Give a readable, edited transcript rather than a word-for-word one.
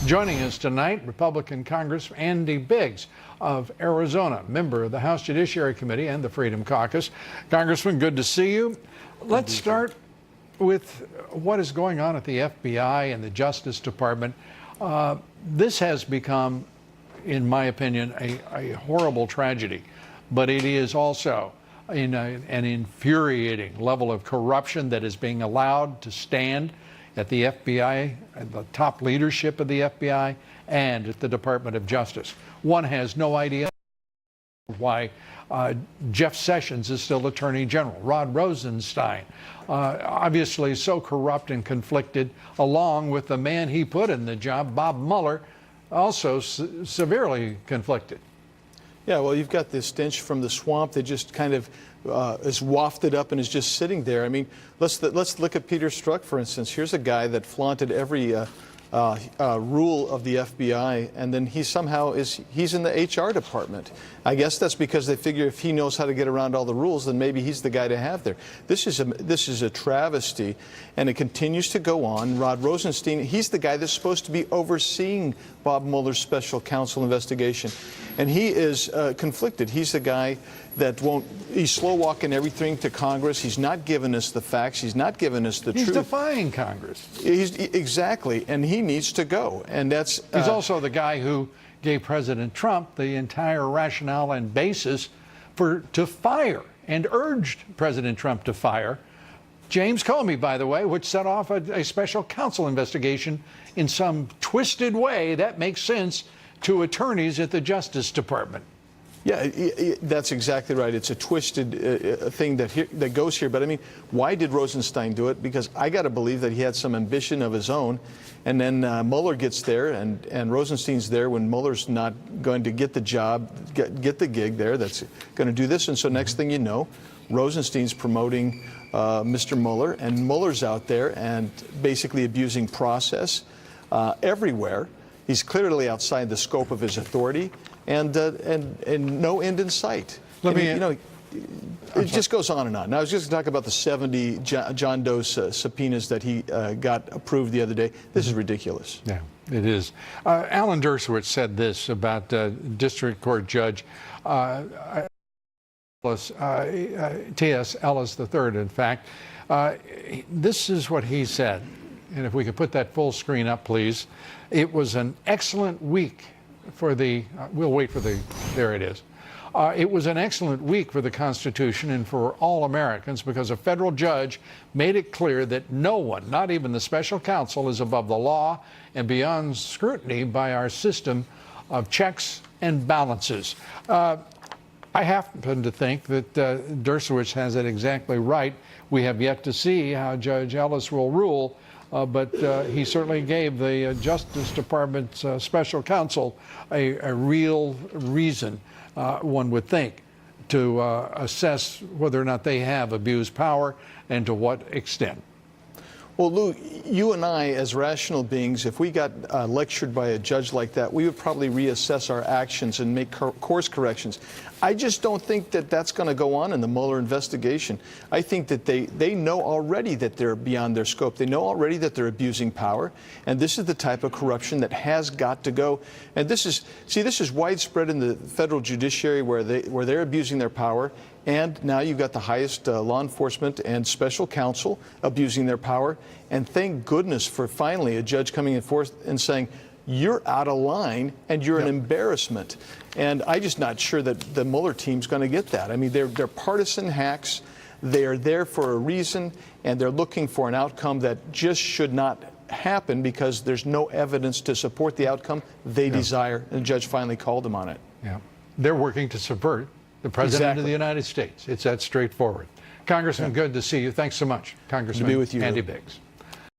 Joining us tonight, Republican Congressman Andy Biggs of Arizona, member of the House Judiciary Committee and the Freedom Caucus. Congressman, good to see you. Let's start with what is going on at the FBI and the Justice Department. This has become, in my opinion, a horrible tragedy, but it is also an infuriating level of corruption that is being allowed to stand at the FBI, at the top leadership of the FBI, and at the Department of Justice. One has no idea why Jeff Sessions is still Attorney General. Rod Rosenstein, obviously so corrupt and conflicted, along with the man he put in the job, Bob Mueller, also severely conflicted. Yeah, well, you've got this stench from the swamp that just kind of is wafted up and is just sitting there. I mean, let's look at Peter Strzok, for instance. Here's a guy that flaunted every rule of the FBI, and then he's in the HR department. I guess that's because they figure if he knows how to get around all the rules, then maybe he's the guy to have there. This is a travesty, and it continues to go on. Rod Rosenstein, he's the guy that's supposed to be overseeing Bob Mueller's special counsel investigation, and he is conflicted. He's the guy that he's slow walking everything to Congress. He's not giving us the facts. He's not giving us the truth. He's defying Congress. Exactly, and he needs to go. And that's he's also the guy who gave President Trump the entire rationale and basis to fire, and urged President Trump to fire James Comey, by the way, which set off a special counsel investigation in some twisted way that makes sense to attorneys at the Justice Department. Yeah, that's exactly right. It's a twisted thing that goes here. But I mean, why did Rosenstein do it? Because I got to believe that he had some ambition of his own. And then Mueller gets there, and Rosenstein's there when Mueller's not going to get the job, get the gig there that's going to do this. And so next thing you know, Rosenstein's promoting Mr. Mueller, and Mueller's out there and basically abusing process everywhere. He's clearly outside the scope of his authority, and no end in sight. It just goes on and on. Now, I was just going to talk about the 70 John Doe subpoenas that he got approved the other day. This is ridiculous. Yeah, it is. Alan Dershowitz said this about District Court Judge T.S. Ellis III, in fact. This is what he said, and if we could put that full screen up, please. It was an excellent week for the, we'll wait for the, there it is. It was an excellent week for the Constitution and for all Americans, because a federal judge made it clear that no one, not even the special counsel, is above the law and beyond scrutiny by our system of checks and balances. I happen to think that Dershowitz has it exactly right. We have yet to see how Judge Ellis will rule, but he certainly gave the Justice Department's special counsel a real reason, one would think, to assess whether or not they have abused power and to what extent. Well, Lou, you and I, as rational beings, if we got lectured by a judge like that, we would probably reassess our actions and make course corrections. I just don't think that that's going to go on in the Mueller investigation. I think that they know already that they're beyond their scope. They know already that they're abusing power, and this is the type of corruption that has got to go. And this is widespread in the federal judiciary, where they're abusing their power. And now you've got the highest law enforcement and special counsel abusing their power. And thank goodness for finally a judge coming in forth and saying, you're out of line and you're an embarrassment. And I'm just not sure that the Mueller team's going to get that. I mean, they're partisan hacks. They are there for a reason, and they're looking for an outcome that just should not happen because there's no evidence to support the outcome they desire. And the judge finally called them on it. Yeah, they're working to subvert the President of the United States. It's that straightforward. Congressman, good to see you. Thanks so much. Congressman Good to be with you, Andy Biggs.